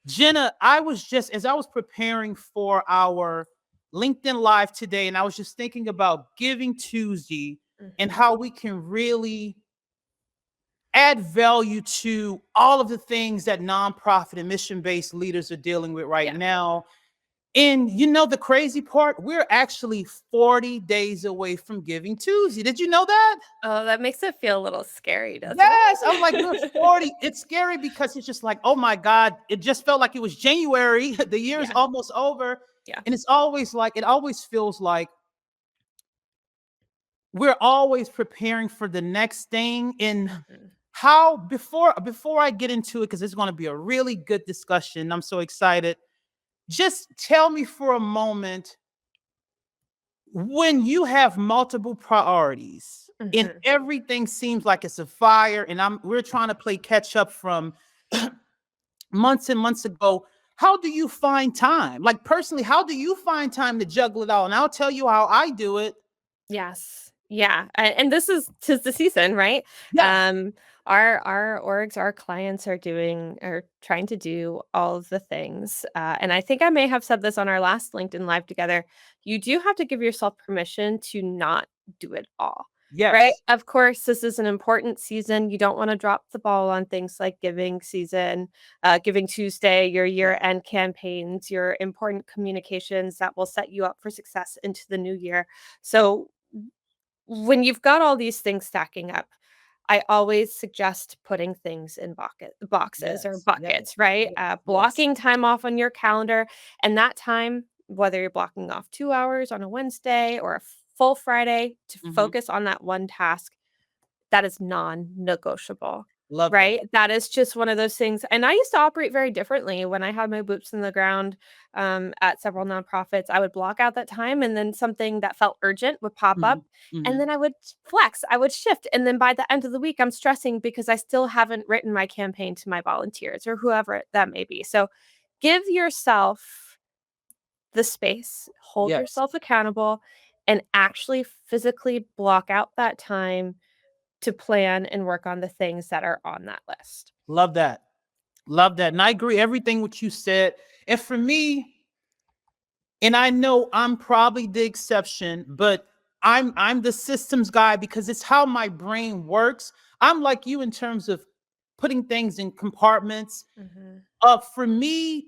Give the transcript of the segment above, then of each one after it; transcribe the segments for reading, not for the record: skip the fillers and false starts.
Jenna, I was just, as I was preparing for our LinkedIn Live today, and I was just thinking about Giving Tuesday and Mhm. how we can really add value to all of the things that nonprofit and mission-based leaders are dealing with right Yeah. now. And the crazy part, we're actually 40 days away from Giving Tuesday. Did you know that? Oh, that makes it feel a little scary, doesn't Yes. I'm like, we're it? 40. It's scary because it's just like, oh my God, it just felt like it was January. The year's Yeah. almost over. Yeah. And it's always like, it always feels like we're always preparing for the next thing. And Mhm. how, before I get into it, because it's going to be a really good discussion. I'm so excited. Just tell me for a moment, when you have multiple priorities and Mhm. everything seems like it's a fire, and we're trying to play catch up from months and months ago, how do you find time? Like, personally, how do you find time to juggle it all? And I'll tell you how I do it. Yes. Yeah. And this is 'tis the season, right? Yes. Um, our orgs, our clients are trying to do all of the things. And I think I may have said this on our last LinkedIn Live together. You do have to give yourself permission to not do it all. Right? Yes. Of course, this is an important season. You don't want to drop the ball on things like giving season, Giving Tuesday, your Yeah. year-end campaigns, your important communications that will set you up for success into the new year. So when you've got all these things stacking up, I always suggest putting things in boxes or Yes. Yes. buckets, right? Yes. Blocking time off on your calendar. And that time, whether you're blocking off 2 hours on a Wednesday or a full Friday to Hmm. focus on that one task, that is non-negotiable, Love that. right? That is just one of those things, and I used to operate very differently when I had my boots in the ground, at several nonprofits. I would block out that time, and then something that felt urgent would pop Hmm. up, and Hmm. then I would flex, I would shift, and then by the end of the week, I'm stressing because I still haven't written my campaign to my volunteers or whoever that may be. So, give yourself the space, hold Yes. yourself accountable, and actually physically block out that time to plan and work on the things that are on that list. Love that. Love that. And I agree everything what you said. And for me, and I know I'm probably the exception, but I'm the systems guy because it's how my brain works. I'm like you in terms of putting things in compartments. Mhm. For me,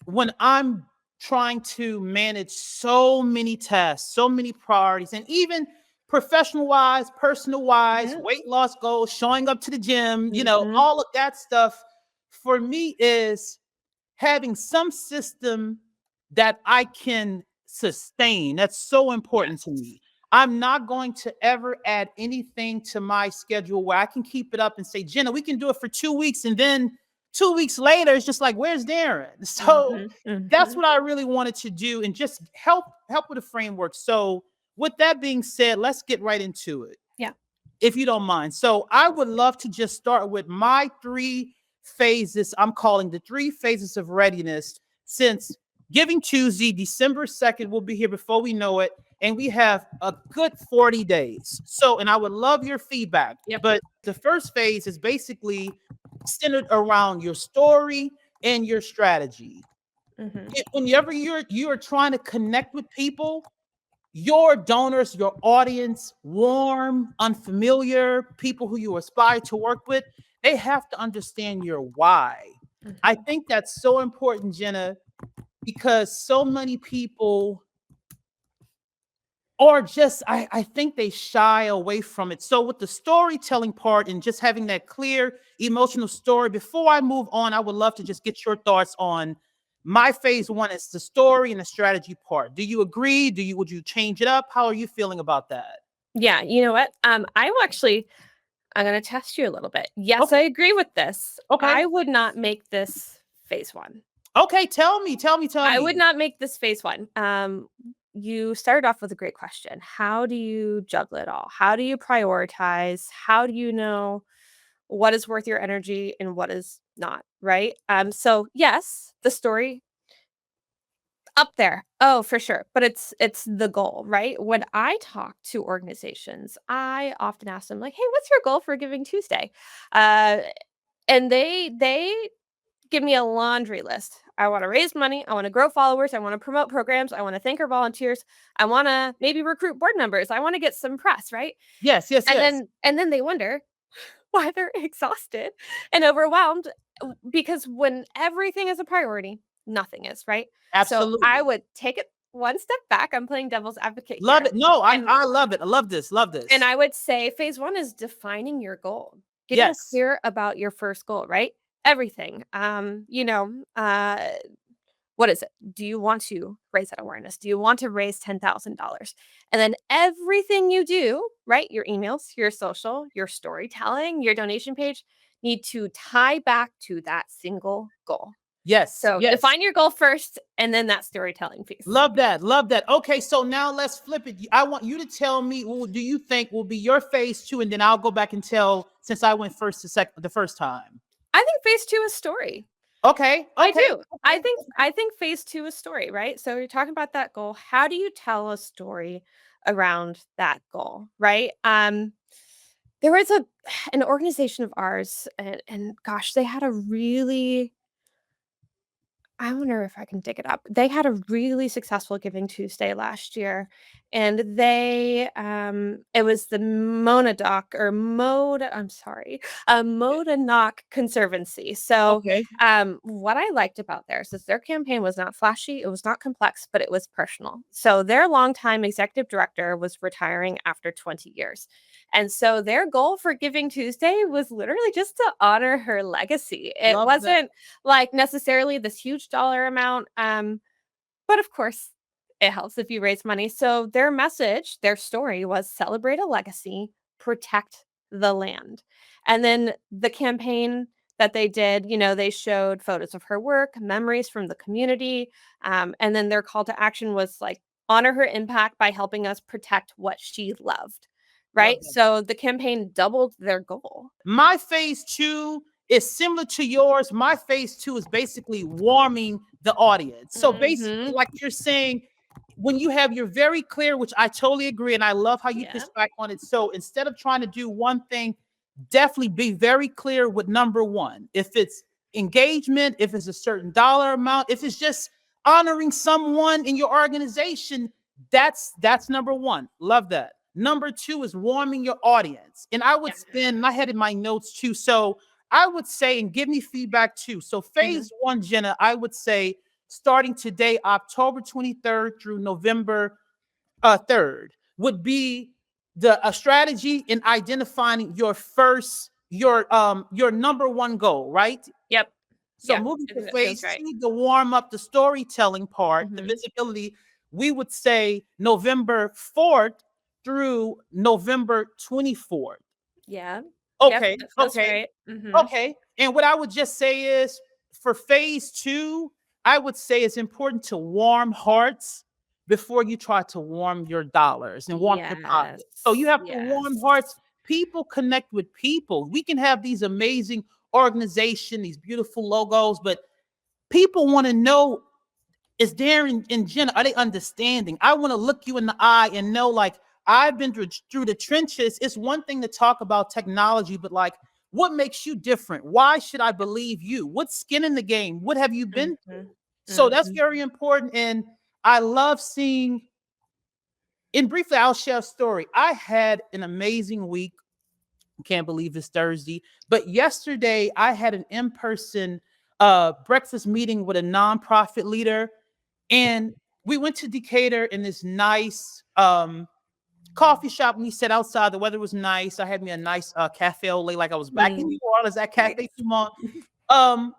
when I'm trying to manage so many tasks, so many priorities, and even professional wise, personal wise, Yeah. weight loss goals, showing up to the gym, Mhm. all of that stuff for me is having some system that I can sustain. That's so important to Yes. me. I'm not going to ever add anything to my schedule where I can keep it up and say, Jenna, we can do it for 2 weeks. And then 2 weeks later, it's just like, where's Darren? So Mhm. that's Mhm. what I really wanted to do and just help with a framework. So with that being said, let's get right into it, Yeah. if you don't mind. So I would love to just start with my three phases. I'm calling the three phases of readiness, since Giving Tuesday, December 2nd, will be here before we know it. And we have a good 40 days. So, and I would love your feedback. Yep. But the first phase is basically centered around your story and your strategy. Mhm. Whenever you're trying to connect with people, your donors, your audience, warm, unfamiliar, people who you aspire to work with, they have to understand your why. I Mhm. think that's so important, Jenna, because so many people or just I think they shy away from it. So with the storytelling part and just having that clear emotional story, before I move on, I would love to just get your thoughts on my phase one is the story and the strategy part. Do you agree? Would you change it up? How are you feeling about that? Yeah, you know what? I'm gonna test you a little bit. Yes, I Okay. agree with this. Okay. I would not make this phase 1. Okay. Tell me. Tell me. Tell I would me. not make this phase 1. You started off with a great question. How do you juggle it all? How do you prioritize? How do you know what is worth your energy and what is not, right? So yes, the story up there. Oh, for sure. But it's the goal, right? When I talk to organizations, I often ask them like, "Hey, what's your goal for Giving Tuesday?" Uh, and they give me a laundry list. I want to raise money. I want to grow followers. I want to promote programs. I want to thank our volunteers. I want to maybe recruit board members. I want to get some press, right? Yes, yes, And yes. then they wonder why they're exhausted and overwhelmed because when everything is a priority, nothing is, right? So I Absolutely. would take it one step back. I'm playing devil's advocate Love here. it. No, And I love it. I love this. Love and this. I would say phase 1 is defining your goal. Getting Yes. clear about your first goal, right? Everything. What is it? Do you want to raise that awareness? Do you want to raise $10,000? And then everything you do, right? Your emails, your social, your storytelling, your donation page need to tie back to that single goal. Yes. So Yes. define your goal first and then that storytelling piece. Love that. Love that. Okay, so now let's flip it. I want you to tell me what do you think will be your phase 2, and then I'll go back and tell since I went first the first time. I think phase 2 is story. Okay. I Okay. do. I think phase 2 is story, right? So you're talking about that goal. How do you tell a story around that goal, right? There was an organization of ours and gosh, they had a really I wonder if I can dig it up. They had a really successful Giving Tuesday last year, and it was the Monadoc or Mode I'm sorry, Modanoc Conservancy. So, Okay. what I liked about theirs is their campaign was not flashy, it was not complex, but it was personal. So, their longtime executive director was retiring after 20 years. And so their goal for Giving Tuesday was literally just to honor her legacy. It Love that. wasn't like necessarily this huge dollar amount. But of course, it helps if you raise money. So their message, their story was celebrate a legacy, protect the land. And then the campaign that they did, they showed photos of her work, memories from the community. And then their call to action was like, honor her impact by helping us protect what she loved. Love Right. that. So the campaign doubled their goal. My phase 2 is similar to yours. My phase 2 is basically warming the audience. So basically, Hmm. like you're saying, when you have you're very clear, which I totally agree, and I love how you Yeah. push back on it. So instead of trying to do one thing, definitely be very clear with number one. If it's engagement, if it's a certain dollar amount, if it's just honoring someone in your organization, that's number one. Love that. Number two is warming your audience. And I would Yeah. spend, I had in my notes too. So I would say, and give me feedback too. So Hmm. phase one, Jenna, I would say starting today, October 23rd through November 3rd, would be the a strategy in identifying your first, your number one goal, right? Yep. So Yeah. moving I to think that feels phase right. two, the warm up, the storytelling part, the Hmm. visibility, we would say November 4th through November 24th. Yeah. Yep, Okay, that feels okay, right. Mhm. okay. And what I would just say is for phase two, I would say it's important to warm hearts before you try to warm your dollars and warm your Yes. pockets. So you have to warm hearts. Yes. People connect with people. We can have these amazing organization, these beautiful logos, but people want to know, is Darren and Jenna, are they understanding? I want to look you in the eye and know, like, I've been through the trenches. It's one thing to talk about technology, but like, what makes you different? Why should I believe you? What's skin in the game? What have you been through? Mhm. So that's Mhm. very important. And I love seeing, and briefly, I'll share a story. I had an amazing week. Can't believe it's Thursday. But yesterday, I had an in person breakfast meeting with a nonprofit leader. And we went to Decatur in this nice coffee shop. And we sat outside. The weather was nice. I had me a nice cafe au lait, like I was back in New Mm. Orleans at Cafe Nice. Dumont. Um,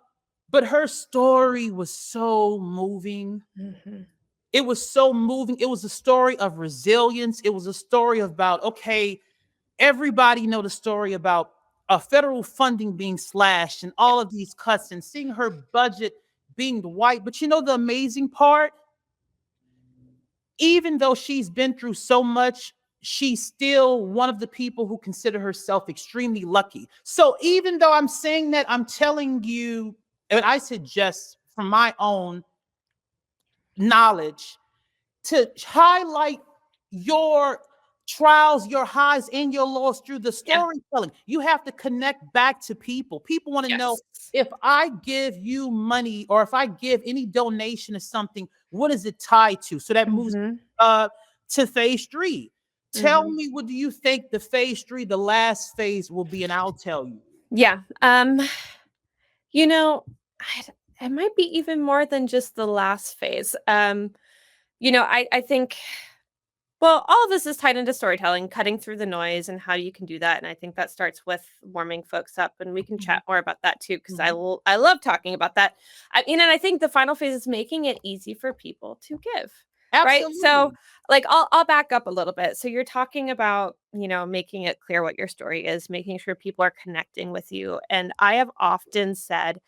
but her story was so moving. Mhm. It was so moving. It was a story of resilience. It was a story about, okay, everybody know the story about federal funding being slashed and Yeah. all of these cuts and seeing her budget being white. But you know the amazing part? Even though she's been through so much, she's still one of the people who consider herself extremely lucky. So even though I'm saying that, I'm telling you, and I suggest from my own knowledge to highlight your trials, your highs and your lows through the Yeah. storytelling. You have to connect back to people. People want to know, Yes. if I give you money or if I give any donation to something, what is it tied to? So that moves Mhm. uh, to phase three. Tell Mhm. me, what do you think the phase three, the last phase will be? And I'll tell you. Yeah. You know, I d it might be even more than just the last phase. I think well, all of this is tied into storytelling, cutting through the noise and how you can do that, and I think that starts with warming folks up, and we can Mhm, chat more about that too, because mhm. I love talking about that. And I think the final phase is making it easy for people to give, right? So, Absolutely. like, I'll back up a little bit. So you're talking about, making it clear what your story is, making sure people are connecting with you, and I have often said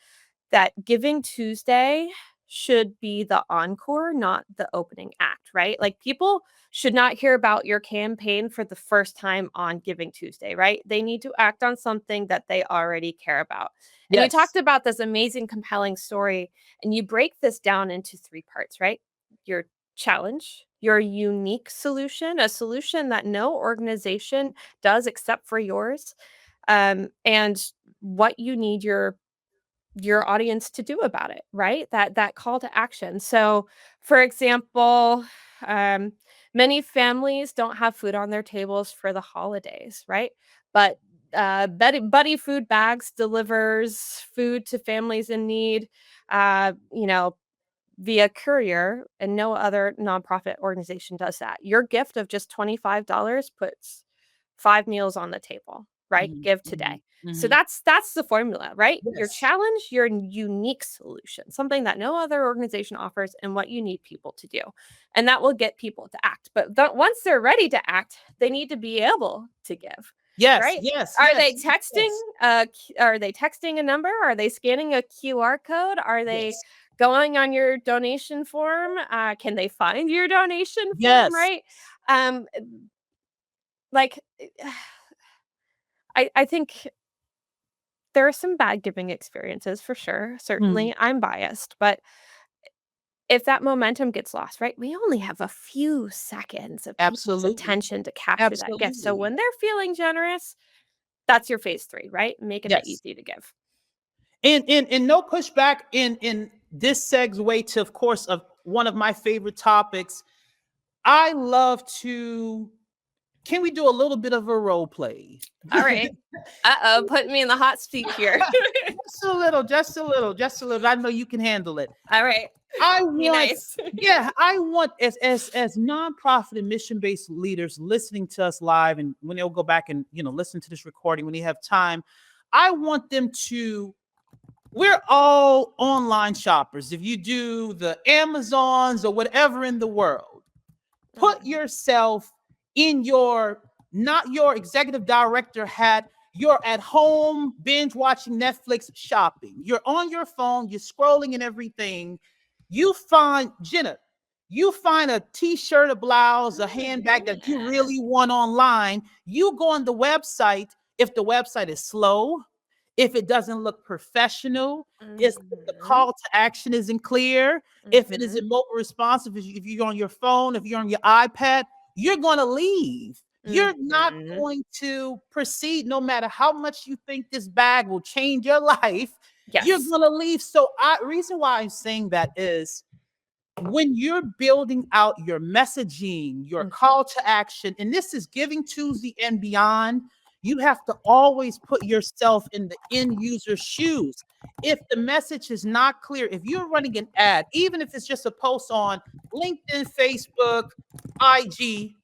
that Giving Tuesday should be the encore, not the opening act, right? Like, people should not hear about your campaign for the first time on Giving Tuesday, right? They need to act on something that they already care about. And you Yes. talked about this amazing, compelling story, and you break this down into three parts, right? Your challenge, your unique solution, a solution that no organization does except for yours, and what you need your audience to do about it, right? That call to action. So, for example, um, many families don't have food on their tables for the holidays, right? But Buddy Food Bags delivers food to families in need, via courier, and no other nonprofit organization does that. Your gift of just $25 puts 5 meals on the table, right? Mhm, Give mhm, today. So mhm. that's the formula, right? Your Yes. challenge, your unique solution, something that no other organization offers, and what you need people to do. And that will get people to act. But once they're ready to act, they need to be able to give, Yes. right? Yes. Are Yes. they Yes. texting? Yes. Are they texting a number? Are they scanning a QR code? Are they Yes. going on your donation form? Can they find your donation form, Yes. right? Um, like, I think there are some bad giving experiences for sure. Mhm. Certainly, I'm biased, but if that momentum gets lost, right? We only have a few seconds of people's Absolutely. attention to capture that gift. So Absolutely. when they're feeling generous, that's your phase three, right? Making it Yes. easy to give. And no pushback in this segue to, of course, of one of my favorite topics. I love to. Can we do a little bit of a role play? All right. Uh-oh, putting me in the hot seat here. Just a little, just a little, just a little. I know you can handle it. All right. I Be want, nice. yeah, I want, as nonprofit and mission based leaders listening to us live, and when they'll go back and listen to this recording when they have time, I want them to. We're all online shoppers. If you do the Amazons or whatever in the world, put Mhm. yourself in your, not your executive director hat. You're at home binge watching Netflix, shopping. You're on your phone, you're scrolling and everything. You find, Jenna, you find a t-shirt, a blouse, a Oh, handbag that you yeah. really want online. You go on the website. If the website is slow, if it doesn't look professional, if the Mhm. call to action isn't clear, if it Mhm. isn't mobile responsive, if you're on your phone, if you're on your iPad, you're going to leave. You're not Mhm. going to proceed no matter how much you think this bag will change your life. You're Yes. going to leave. So, reason why I'm saying that is, when you're building out your messaging, your Mhm. call to action, and this is Giving Tuesday and beyond, you have to always put yourself in the end user's shoes. If the message is not clear, if you're running an ad, even if it's just a post on LinkedIn, Facebook, IG,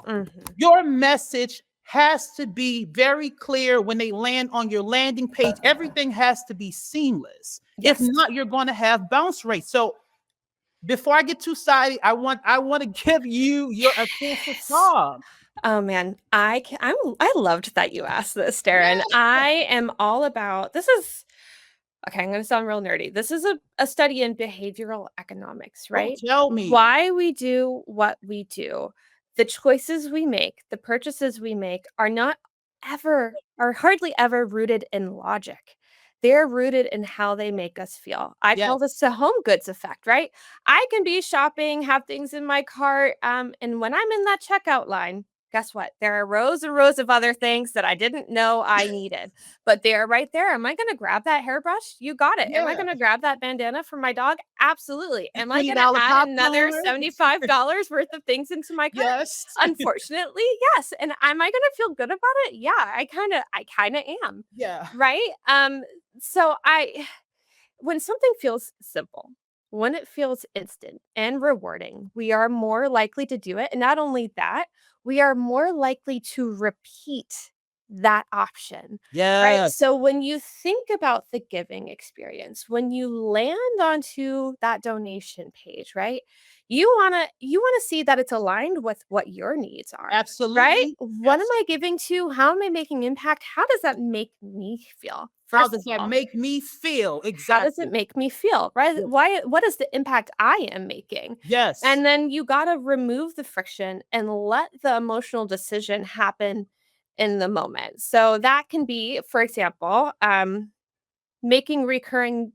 Mhm. your message has to be very clear when they land on your landing page. Everything has to be seamless. If Yes. not, you're going to have bounce rates. So, before I get too sidey, I want to give you your official Yes. talk. Oh man, I loved that you asked this, Darren. Yeah. I am all about this is okay, I'm gonna sound real nerdy. This is a study in behavioral economics, Oh, right? tell me. Why we do what we do, the choices we make, the purchases we make are hardly ever rooted in logic. They're rooted in how they make us feel. I call Yes. this the home goods effect, right? I can be shopping, have things in my cart, and when I'm in that checkout line, guess what? There are rows and rows of other things that I didn't know I needed, but they're right there. Am I going to grab that hairbrush? You got it. Am I Yeah. going to grab that bandana for my dog? Absolutely. Am I going to $20 add another popcorn. $75 worth of things into my cart? Yes. Unfortunately, yes. And am I going to feel good about it? Yeah, I kind of am. Yeah. Right? So when something feels simple, when it feels instant and rewarding, we are more likely to do it. And not only that, we are more likely to repeat that option, right? Yes. So when you think about the giving experience, when you land onto that donation page, right? You want to see that it's aligned with what your needs are. Right? Absolutely. What am Yes. I giving to? How am I making impact? How does that make me feel? How First does of that all, make me feel? how does it Exactly. make me feel? Right? Yes. What is the impact I am making? Yes. And then you got to remove the friction and let the emotional decision happen in the moment. So that can be, for example, making recurring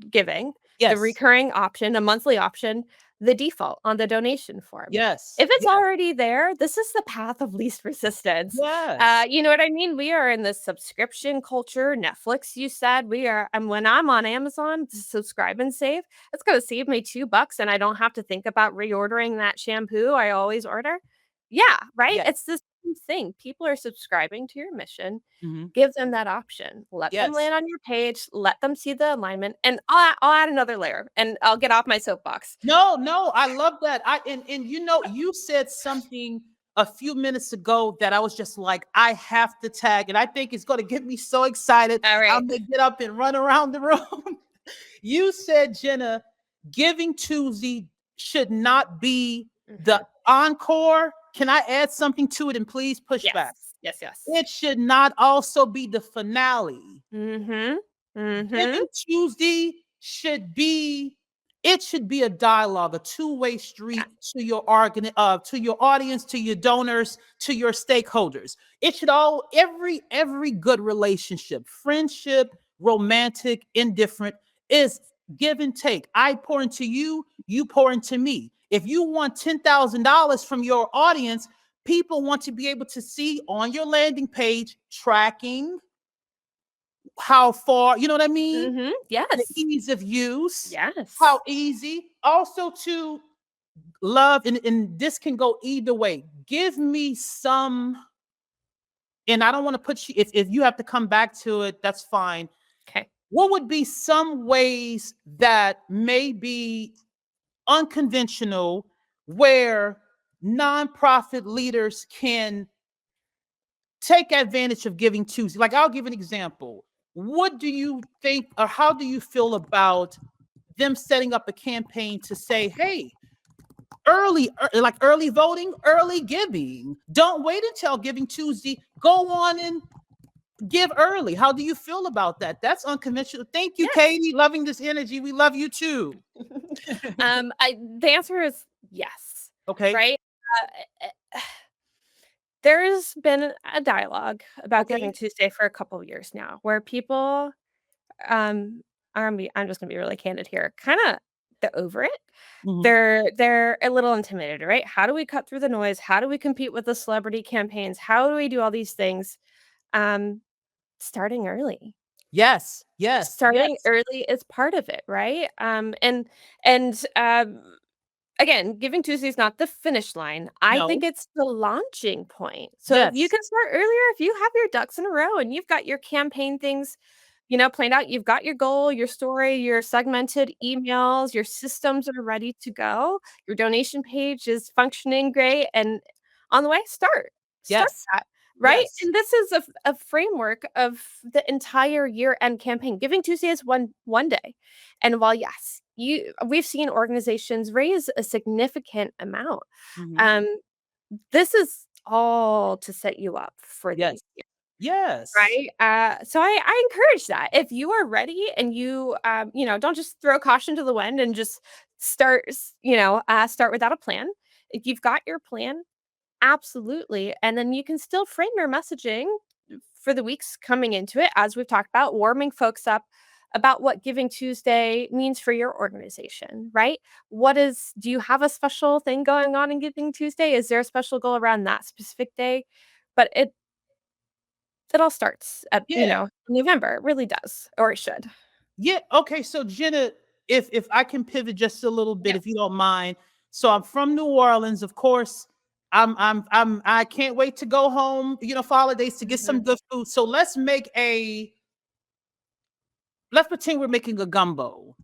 giving, the Yes. recurring option, a monthly option, the default on the donation form. Yes. If it's Yes. already there, this is the path of least resistance. Yes. You know what I mean? We are in this subscription culture. Netflix, you said we are, and when I'm on Amazon to subscribe and save, it's going to save me $2, and I don't have to think about reordering that shampoo I always order. Yeah, right. Yes. It's the same thing. People are subscribing to your mission. Mhm. Give them that option. Let them Yes. land on your page, let them see the alignment, and I'll add another layer, and I'll get off my soapbox. No, no, I love that. And you know, you said something a few minutes ago that I was just like, I have to tag, and I think it's going to get me so excited. All right. I'm gonna get up and run around the room. You said, Jenna, Giving Tuesday should not be the Mhm. encore. Can I add something to it and please push back? Yes. Yes, yes. It should not also be the finale. Mhm. Mhm. Giving Tuesday should be it should be a dialogue, a two-way Yeah. street to your audience, to your donors, to your stakeholders. It should all every good relationship, friendship, romantic, indifferent, is give and take. I pour into you, you pour into me. If you want $10,000 from your audience, people want to be able to see on your landing page tracking how far, you know what I mean? Mhm. The Yes. ease of use, how Yes. easy. Also to love, and this can go either way. Give me some, and I don't want to put you, if you have to come back to it, that's fine. Okay. What would be some ways that may be unconventional where nonprofit leaders can take advantage of Giving Tuesday? Like, I'll give an example. What do you think, or how do you feel about them setting up a campaign to say, hey, like early voting, early giving. Don't wait until Giving Tuesday. Go on and give early. How do you feel about that? That's unconventional. Thank you, Yes. Katie. Loving this energy. We love you too. The answer is yes. Okay. Right? There's been a dialogue about Giving Okay. Tuesday for a couple of years now where people I'm just gonna be really candid here. Kinda they're over it. Mhm. They're a little intimidated, right? How do we cut through the noise? How do we compete with the celebrity campaigns? How do we do all these things? Um, starting early. Yes. Yes. Starting Yes. early is part of it, right? And again, Giving Tuesday is not the finish line. I No. think it's the launching point. So if you Yes. can start earlier, if you have your ducks in a row and you've got your campaign things, planned out, you've got your goal, your story, your segmented emails, your systems are ready to go, your donation page is functioning great and on the way, start Yes. that, right? Yes. And this is a framework of the entire year-end campaign. Giving Tuesday is one day. And while yes, we've seen organizations raise a significant amount, Mhm. um, this is all to set you up for the Yes. Yes. right? So I encourage that. If you are ready and don't just throw caution to the wind and just start without a plan. If you've got your plan, absolutely. And then you can still frame your messaging for the weeks coming into it, as we've talked about, warming folks up about what Giving Tuesday means for your organization, right? Do you have a special thing going on in Giving Tuesday? Is there a special goal around that specific day? But it all starts at, Yeah. November. It really does, or it should. Yeah. Okay. So Jenna, if I can pivot just a little bit, Yeah. if you don't mind. So I'm from New Orleans, of course. I can't wait to go home, for holidays to get some Mhm. good food. So let's pretend we're making a gumbo.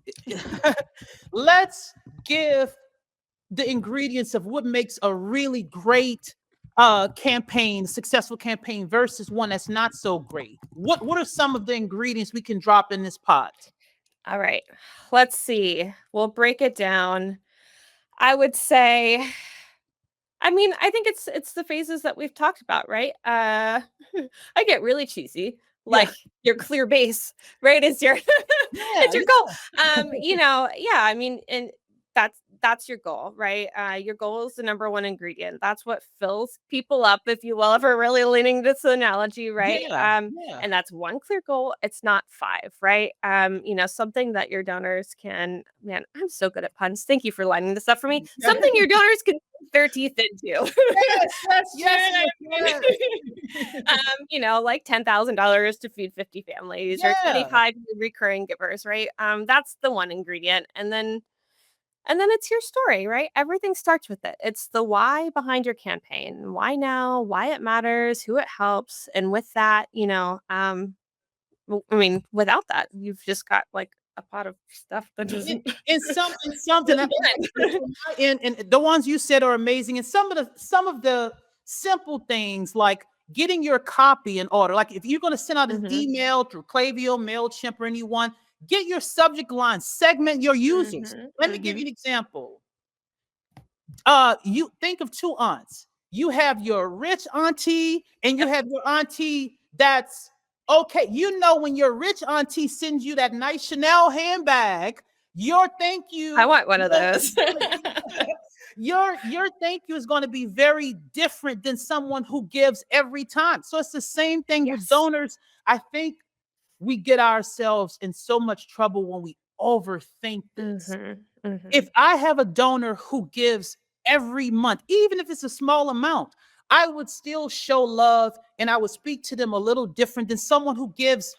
Let's give the ingredients of what makes a really great campaign, successful campaign versus one that's not so great. What are some of the ingredients we can drop in this pot? All right. Let's see. We'll break it down. I would say, I mean, I think it's the phases that we've talked about, right? I get really cheesy. Yeah. Like your clear base, right? Is your Yeah. it's your goal. Yeah, I mean, and that's your goal, right? Your goal is the number one ingredient. That's what fills people up, if you will, if we're really leaning this analogy, right? Yeah. Yeah. And that's one clear goal. It's not five, right? Something that your donors can, man, I'm so good at puns. Thank you for lining this up for me. Yeah. Something your donors can sink their teeth into. Yes, yes, You know yes, what yes, I yes. mean? Like $10,000 to feed 50 families or Yeah. 25 recurring givers, right? That's the one ingredient. And then it's your story, right? Everything starts with it. It's the why behind your campaign. Why now? Why it matters, who it helps. And with that, I mean, without that, you've just got like a pot of stuff that In, doesn't in something doesn't blend. and the ones you said are amazing. And some of the simple things like getting your copy in order. Like if you're going to send out an Mhm. email through Klaviyo, MailChimp, or anyone, get your subject line, segment your users. Mhm. Let me give you Mhm. an example. You think of two aunts. You have your rich auntie and you Yep. have your auntie that's okay. When your rich auntie sends you that nice Chanel handbag, your thank I you want one of those. your thank you is going to be very different than someone who gives every time. So it's the same thing with Yes. donors. I think we get ourselves in so much trouble when we overthink this. Mhm. If Mhm. I have a donor who gives every month, even if it's a small amount, I would still show love and I would speak to them a little different than someone who gives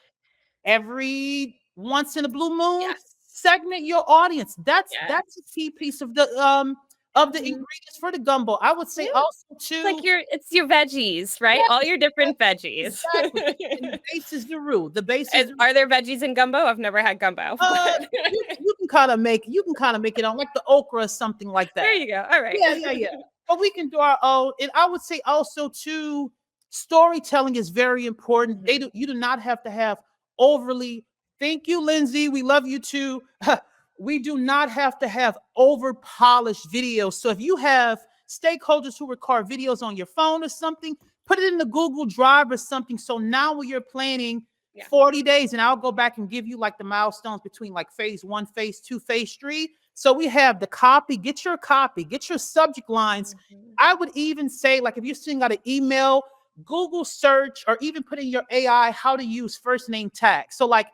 every once in a blue moon. Yes. Segment your audience. That's a Yes. key piece of the Mhm. ingredients for the gumbo. I would say Yeah. also It's like too. it's your veggies, right? All Yes, your yes, different veggies. exactly. And the base is the roux. The base is And are there veggies in gumbo? I've never had gumbo, uh but you can kind of make it on like the okra or something like there that. you go. All right. Yeah, yeah, yeah. But we can do our own. And I would say also too, storytelling is very important. Mhm. You do not have to have overly. Thank you, Lindsay. We love you too. We do not have to have over polished videos. So if you have stakeholders who record videos on your phone or something, put it in the Google Drive or something. So now when you're planning Yeah. 40 days, and I'll go back and give you like the milestones between like phase one, phase two, phase three. So we have the copy, get your subject lines. Mhm. I would even say, like, if you're sending out an email, Google search or even put in your AI how to use first name tags. So, like,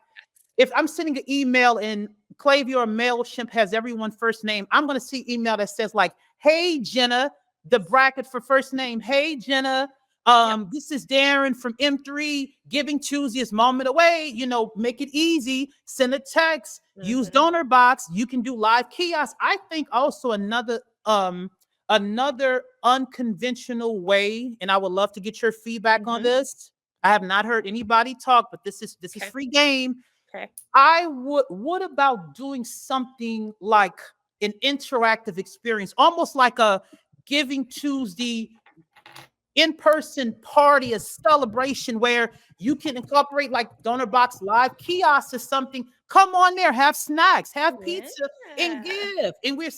if I'm sending an email and Klaviyo or MailChimp has everyone first name, I'm going to see email that says like, "Hey Jenna," the bracket for first name. "Hey Jenna, Yep. this is Darren from M3. Giving Tuesday is moment away. Make it easy. Send a text. Use Mhm. Donorbox. You can do live kiosks." I think also another unconventional way, and I would love to get your feedback on Mhm. this. I have not heard anybody talk, but this is Okay. free game. Okay. What about doing something like an interactive experience, almost like a Giving Tuesday in-person party, a celebration where you can incorporate like Donorbox live kiosks or something. Come on there, have snacks, have pizza, and Yeah. give.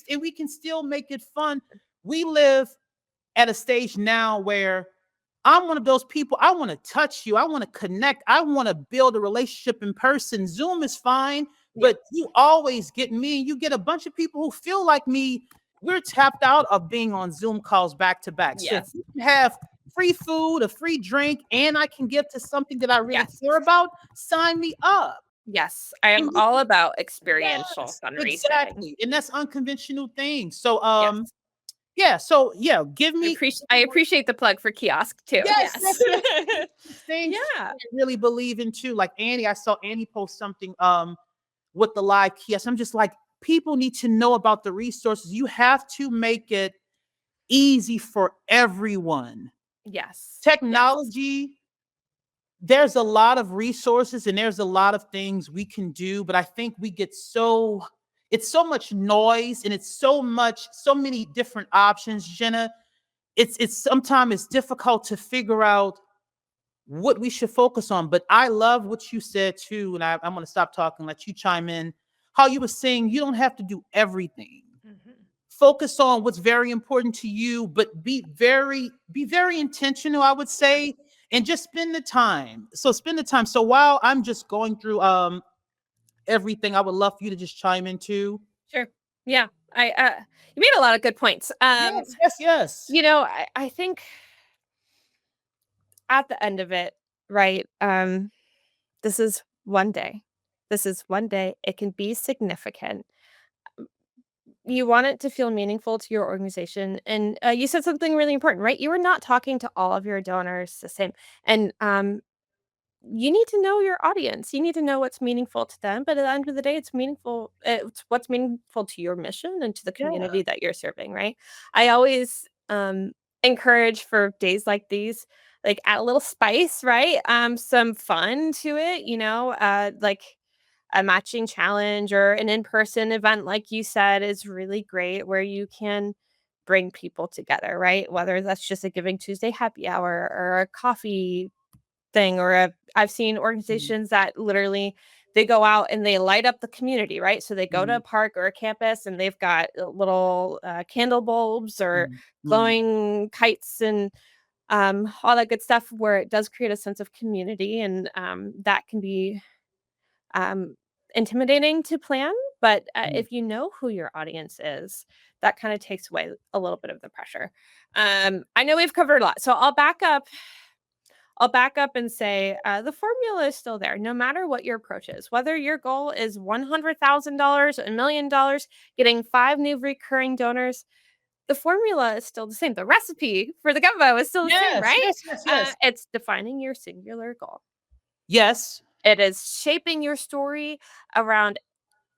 And we can still make it fun. We live at a stage now where I'm one of those people. I want to touch you. I want to connect. I want to build a relationship in person. Zoom is fine, Yeah. but you always get me. You get a bunch of people who feel like me. We're tapped out of being on Zoom calls back to back. So if Yes. you can have free food, a free drink, and I can get to something that I really Yes. care about, sign me up. Yes, I am And all about experiential yes, fundraising. exactly. And that's unconventional things. So Yes. yeah, so yeah, give me I appreciate the plug for kiosk too. yes, Yes. yes, yes. These things too, Yeah. I really believe in too. Like Annie, I saw Annie post something with the live kiosk. I'm just like, people need to know about the resources. You have to make it easy for everyone. Yes. Yes. Technology, there's a lot of resources and there's a lot of things we can do, but I think we get so it's so much noise and it's so many different options, Jenna. It's sometimes it's difficult to figure out what we should focus on. But I love what you said too, and I'm gonna stop talking, let you chime in. How you were saying you don't have to do everything. Mhm. Focus on what's very important to you, but be very intentional, I would Yeah. say, and just spend the time. So spend the time. So while I'm just going through everything, I would love for you to just chime in too. Sure. Yeah. I you made a lot of good points. Yes, yes, yes. I think at the end of it, right? This is one day. This is one day. It can be significant. You want it to feel meaningful to your organization. And you said something really important, right? You are not talking to all of your donors the same. And you need to know your audience. You need to know what's meaningful to them. But at the end of the day, it's what's meaningful to your mission and to the Yeah. community that you're serving, right? I always encourage for days like these, like add a little spice, right? Some fun to it, like a matching challenge or an in-person event like you said is really great where you can bring people together, right? Whether that's just a Giving Tuesday happy hour or a coffee thing or I've seen Mhm, organizations that literally they go out and they light up the community, right? So they go to mhm, a park or a campus and they've got little candle bulbs or mhm, mhm. glowing kites and all that good stuff where it does create a sense of community and that can be um, intimidating to plan. But Mhm. if you know who your audience is, that kind of takes away a little bit of the pressure. I know we've covered a lot, so I'll back up and say the formula is still there, no matter what your approach is. Whether your goal is $100,000, $1 million, getting 5 new recurring donors, the formula is still the same. The recipe for the gumbo is still the same, Yes, right? yes, yes, yes. It's defining your singular goal. Yes. It is shaping your story around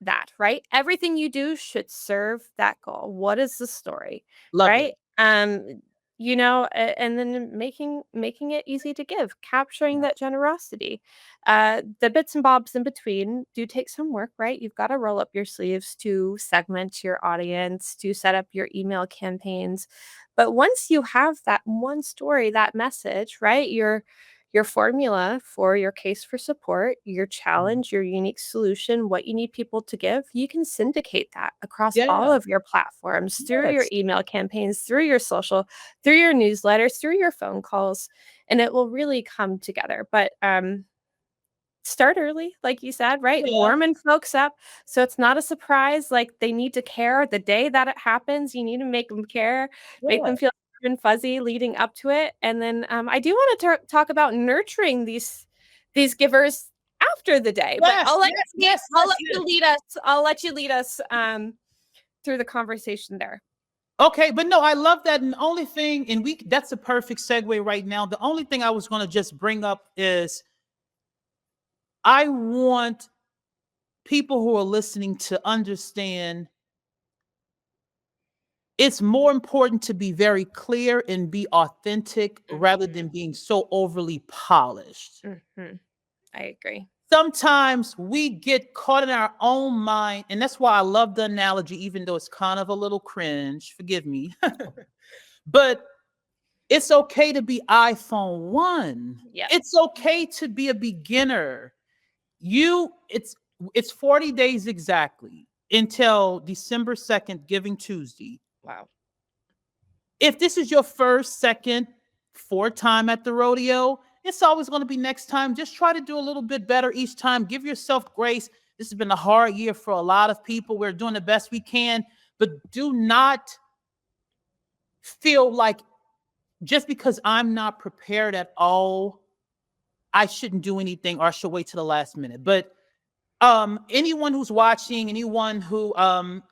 that, right? Everything you do should serve that goal. What is the story, Love it. right? And then making it easy to give, capturing Yeah. that generosity. The bits and bobs in between do take some work, right? You've got to roll up your sleeves to segment your audience, to set up your email campaigns. But once you have that one story, that message, right? Your formula for your case for support, your Mhm. challenge, your unique solution, what you need people to give, you can syndicate that across all Yeah. of your platforms through your Yes. email campaigns, through your social, through your newsletters, through your phone calls, and it will really come together. But start early, like you said, right? Yeah. Warming folks up so it's not a surprise. Like they need to care the day that it happens. You need to make them care, make Yeah. them feel warm and fuzzy leading up to it. And then I do want to talk about nurturing these givers after the day, but Yes, yes, yes, I'll yes, let you yes. lead us. I'll let you lead us through the conversation there. Okay, but no, I love that. And the only thing, and we that's a perfect segue right now. The only thing I was going to just bring up is I want people who are listening to understand it's more important to be very clear and be authentic rather than Mhm. being so overly polished. Mhm. I agree. Sometimes we get caught in our own mind, and that's why I love the analogy, even though it's kind of a little cringe. Forgive me. But it's okay to be iPhone 1. Yep. It's okay to be a beginner. You it's 40 days exactly until December 2nd, Giving Tuesday. Wow. If this is your first, second, fourth time at the rodeo, it's always going to be next time. Just try to do a little bit better each time. Give yourself grace. This has been a hard year for a lot of people. We're doing the best we can, but do not feel like just because I'm not prepared at all, I shouldn't do anything or I should wait till the last minute. But Anyone who's watching, anyone who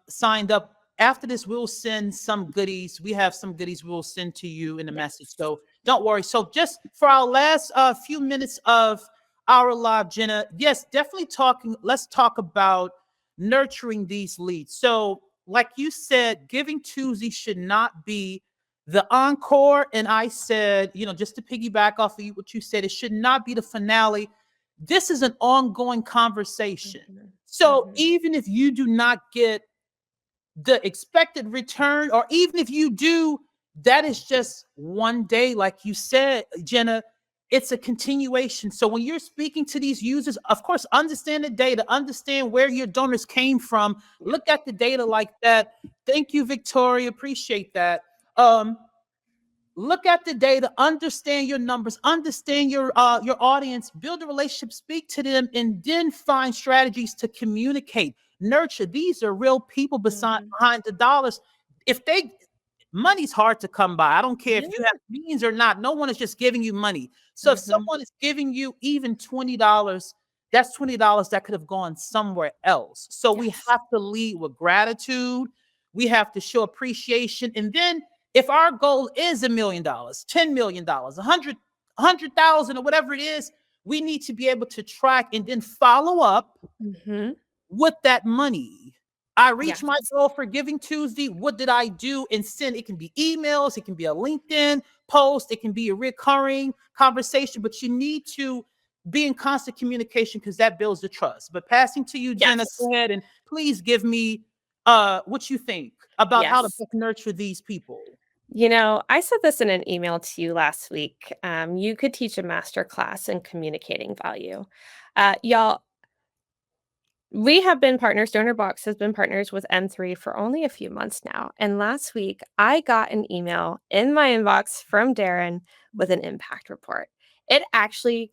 signed up after this, we'll send some goodies. We have some goodies we'll send to you in a message, Yes. so don't worry. So just for our last few minutes of our live, Jenna, yes, definitely talking, let's talk about nurturing these leads. So like you said, Giving Tuesday should not be the encore. And I said, just to piggyback off of what you said, it should not be the finale. This is an ongoing conversation. Mhm. So Mhm. even if you do not get the expected return, or even if you do, that is just one day, like you said, Jenna. It's a continuation. So when you're speaking to these users, of course, understand the data, understand where your donors came from, Yeah. look at the data like that. Thank you, Victoria. Appreciate that. Um, Look at the data, understand your numbers, understand your audience, build a relationship, speak to them, and then find strategies to communicate, nurture. These are real people Mhm. behind the dollars. If they Money's hard to come by. I don't care if Yeah. you have means or not. No one is just giving you money. So if Mhm. someone is giving you even $20, that's $20 that could have gone somewhere else. So we Yes. have to lead with gratitude. We have to show appreciation. And then if our goal is $1 million, $10 million, 100,000, or whatever it is, we need to be able to track and then follow up Mhm. with that money. I reached my Yes. goal for Giving Tuesday. What did I do? And send, it can be emails, it can be a LinkedIn post, it can be a recurring conversation, but you need to be in constant communication because that builds the trust. But passing to you, Jenna, Yes. go ahead and please give me what you think about how to Yes. nurture these people. I said this in an email to you last week. You could teach a master class in communicating value. Y'all, we have been partners. Donorbox has been partners with M3 for only a few months now. And last week, I got an email in my inbox from Darren with an impact report. It actually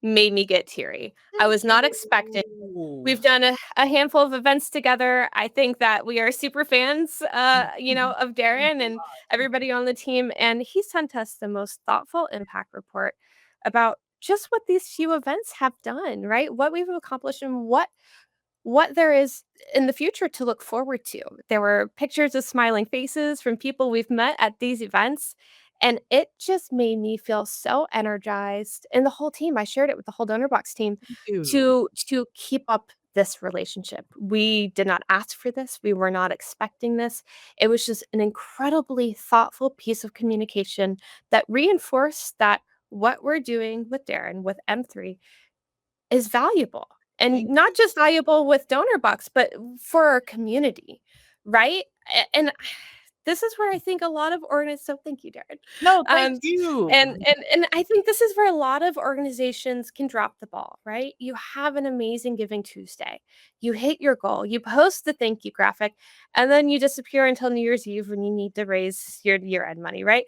made me get teary. I was not expecting. Ooh. We've done a handful of events together. I think that we are super fans, of Darren and everybody on the team. And he sent us the most thoughtful impact report about just what these few events have done, right? What we've accomplished and what there is in the future to look forward to. There were pictures of smiling faces from people we've met at these events, and it just made me feel so energized. And the whole team, I shared it with the whole Donorbox team Ew. to keep up this relationship. We did not ask for this. We were not expecting this. It was just an incredibly thoughtful piece of communication that reinforced that what we're doing with Darren with M3 is valuable, and Thank not you. just valuable with Donorbox, but for our community, right? And this is where I think a lot of so thank you, Darren. No, thank Um, and you. and and I think this is where a lot of organizations can drop the ball, right? You have an amazing Giving Tuesday. You hit your goal, you post the thank you graphic, and then you disappear until New Year's Eve when you need to raise your year-end money, right?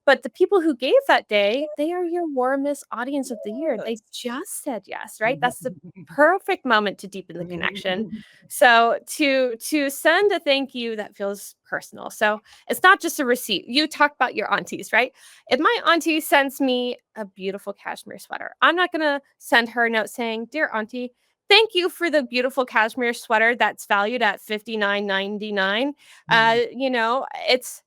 But the people who gave that day, they are your warmest audience of the year. They Yes. just said yes, right? That's the perfect moment to deepen the connection. So to send a thank you that feels personal. So it's not just a receipt. You talked about your aunties, right? If my auntie sends me a beautiful cashmere sweater, I'm not gonna send her a note saying, "Dear auntie, thank you for the beautiful cashmere sweater that's valued at $59.99." It's,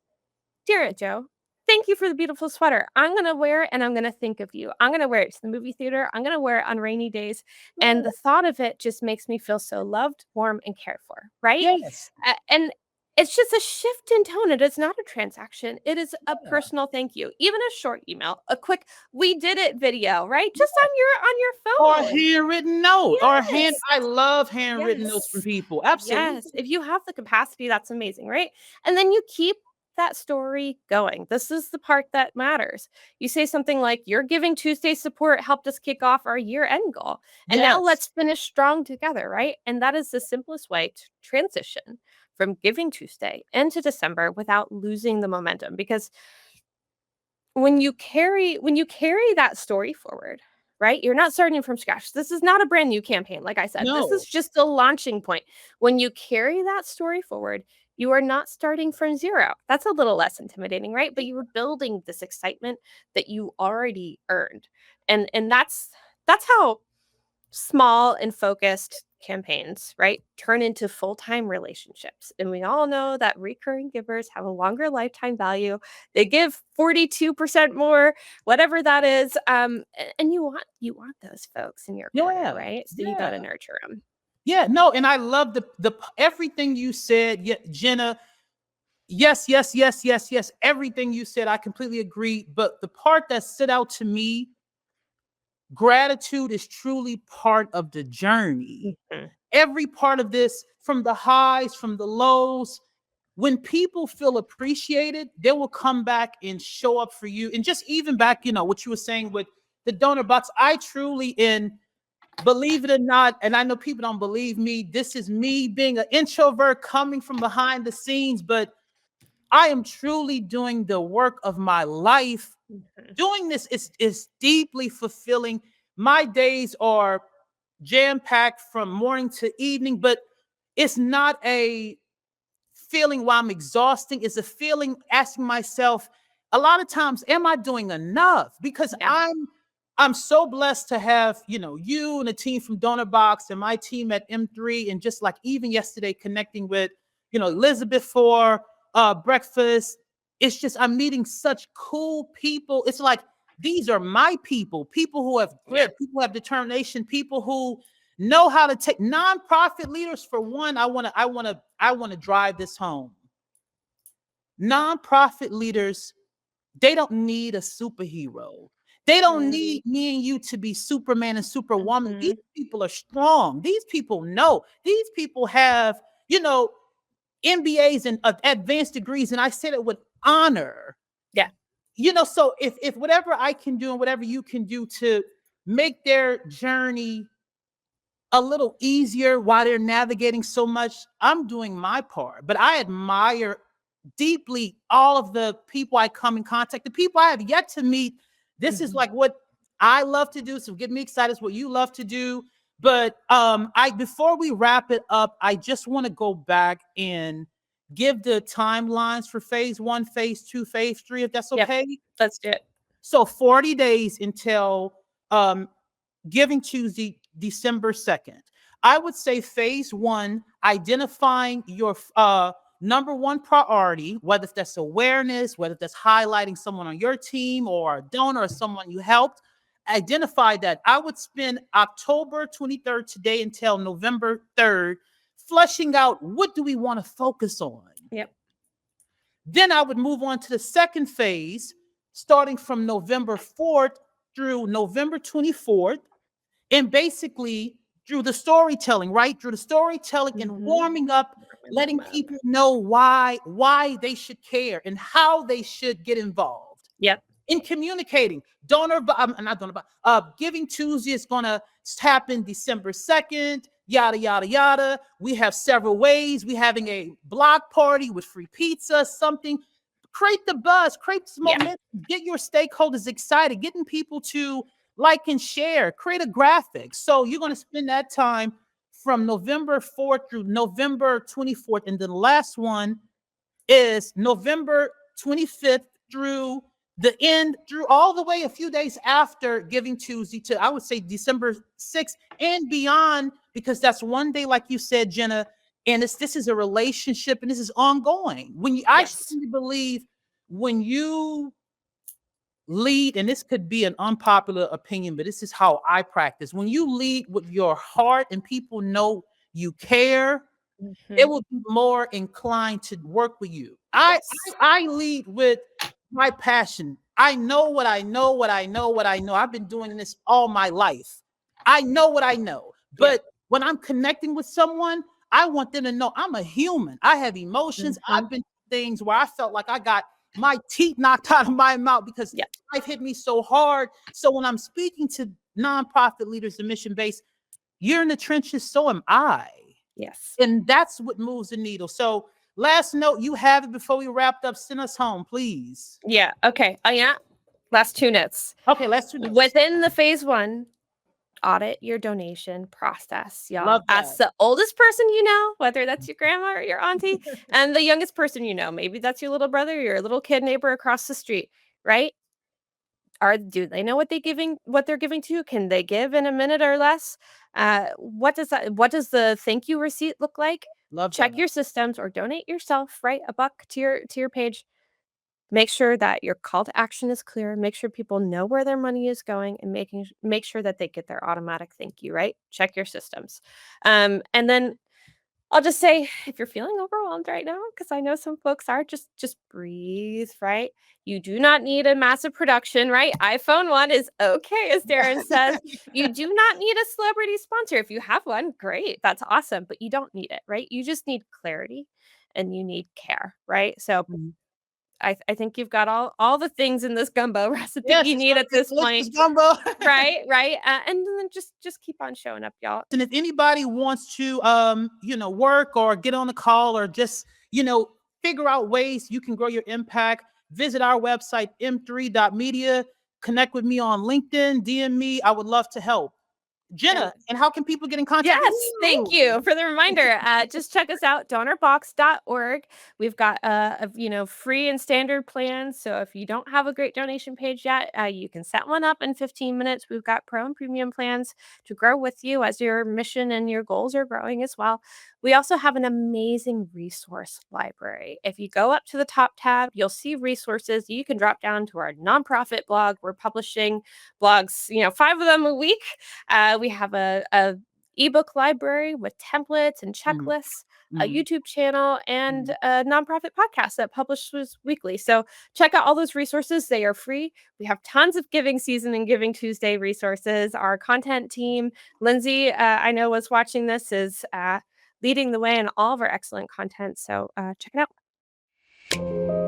"Dear Aunt Joe, thank you for the beautiful sweater. I'm gonna wear it and I'm gonna think of you. I'm gonna wear it to the movie theater. I'm gonna wear it on rainy days." And the thought of it just makes me feel so loved, warm, and cared for, right? Yes. And it's just a shift in tone. It is not a transaction. It is a Yeah. personal thank you. Even a short email, a quick "we did it" video, right? Just on Or a your phone. handwritten note, or a hand. Yes. I love handwritten notes from Yes. people. Yes. Absolutely. If you have the capacity, that's amazing, right? And then you keep that story going. This is the part that matters. You say something like, "Your Giving Tuesday support helped us kick off our year end goal. And now Yes. let's finish strong together," right? And that is the simplest way to transition from Giving Tuesday into December without losing the momentum. Because when you carry that story forward, right? You're not starting from scratch. This is not a brand new campaign, like I said. This is No. just a launching point. When you carry that story forward, you are not starting from zero. That's a little less intimidating, right? But you are building this excitement that you already earned. And that's how small and focused campaigns, right, turn into full-time relationships. And we all know that recurring givers have a longer lifetime value. They give 42% more, whatever that is. And you want those folks in your corner, Yeah, right? So you got yeah, to nurture them. yeah. No, and I love everything you said, Jenna. Yes, yes, yes, yes, yes. Everything you said, I completely agree. But the part that stood out to me, gratitude is truly part of the journey. Mhm. Every part of this, from the highs, from the lows, when people feel appreciated, they will come back and show up for you. And just even back, what you were saying with the donor box, I truly, and believe it or not, and I know people don't believe me, this is me being an introvert coming from behind the scenes, but I am truly doing the work of my life. Mhm. Doing this is deeply fulfilling. My days are jam packed from morning to evening, but it's not a feeling while I'm exhausting. It's a feeling asking myself a lot of times, am I doing enough? Because Yeah. I'm so blessed to have, you and the team from Donorbox and my team at M3, and just like even yesterday connecting with, Elizabeth for breakfast. It's just I'm meeting such cool people. It's like these are my people who have Yeah. grit, people who have determination, people who know how to take nonprofit leaders. For one, I want to drive this home. Nonprofit leaders, they don't need a superhero. They don't Mhm. need me and you to be Superman and Superwoman. These Mhm. people are strong. These people know. These people have, you know, MBAs and advanced degrees, and I said it with honor. Yeah. So if whatever I can do and whatever you can do to make their journey a little easier while they're navigating so much, I'm doing my part. But I admire deeply all of the people I come in contact, the people I have yet to meet. This is Mhm. like what I love to do. So get me excited. It's what you love to do. But I before we wrap it up, I just want to go back and give the timelines for phase one, phase two, phase three, if that's Yep. okay. Let's do it. So 40 days until um, Giving Tuesday, December 2nd. I would say phase one, identifying your number one priority, whether that's awareness, whether that's highlighting someone on your team or a donor or someone you helped. Identify that. I would spend October 23rd today until November 3rd fleshing out what do we want to focus on. Yep. Then I would move on to the second phase, starting from November 4th through November 24th, and basically through the storytelling, right? Through the storytelling and Mhm. warming up, Warming them letting up. people know why they should care and how they should get involved Yep. in communicating. Not donor, Giving Tuesday is gonna happen December 2nd. Yada yada yada. We have several ways. We having a block party with free pizza, something. Create the buzz, create this Yeah. momentum, get your stakeholders excited, getting people to like and share, create a graphic. So you're gonna spend that time from November 4th through November 24th. And then the last one is November 25th through the end, through all the way a few days after Giving Tuesday to, I would say, December 6th and beyond, because that's one day, like you said, Jenna, and this is a relationship and this is ongoing. I Yes. strongly believe when you lead, and this could be an unpopular opinion, but this is how I practice. When you lead with your heart and people know you care, it Mhm. will be more inclined to work with you. I Yes. I, I lead with my passion. I know what I know, what I know, what I know. I've been doing this all my life. I know what I know. Yep. But when I'm connecting with someone, I want them to know I'm a human. I have emotions. Mhm. I've been through things where I felt like I got my teeth knocked out of my mouth because Yep. life hit me so hard. So when I'm speaking to nonprofit leaders and mission based, you're in the trenches, so am I. Yes. And that's what moves the needle. So, last note, you have it before we wrapped up. Send us home, please. Yeah. Okay. Yeah. Last 2 notes. Okay, last two notes. Within the phase 1, audit your donation process, y'all. Love that. Ask the oldest person you know, whether that's your grandma or your auntie, and the youngest person you know. Maybe that's your little brother, your little kid neighbor across the street, right? Do they know what they're giving to you? Can they give in a minute or less? What does the thank you receipt look like? Love Check that. your systems or donate yourself, right? A buck to your page. Make sure that your call to action is clear. Make sure people know where their money is going, and make sure that they get their automatic thank you, right? Check your systems. And then I'll just say, if you're feeling overwhelmed right now, because I know some folks are, just breathe, right? You do not need a massive production, right? iPhone 1 is okay, as Darren says. You do not need a celebrity sponsor. If you have one, great, that's awesome, but you don't need it, right? You just need clarity and you need care, right? So Mhm. I think you've got all the things in this gumbo recipe Yes, you it's need gonna at be a this point, delicious gumbo. right? Right? And then just keep on showing up, y'all. And if anybody wants to, work or get on a call or just, figure out ways you can grow your impact, visit our website, m3.media, connect with me on LinkedIn, DM me. I would love to help. And Jenna, and how can people get in contact with yes, thank you? you for the reminder. Just check us out, donorbox.org. We've got free and standard plans. So if you don't have a great donation page yet, you can set one up in 15 minutes. We've got pro and premium plans to grow with you as your mission and your goals are growing as well. We also have an amazing resource library. If you go up to the top tab, you'll see resources. You can drop down to our nonprofit blog. We're publishing blogs, 5 of them a week. We have a ebook library with templates and Mhm, checklists, a mhm, YouTube channel, and mhm. a nonprofit podcast that publishes weekly. So check out all those resources. They are free. We have tons of Giving Season and Giving Tuesday resources. Our content team, Lindsay, I know was watching this, is leading the way in all of our excellent content. So check it out.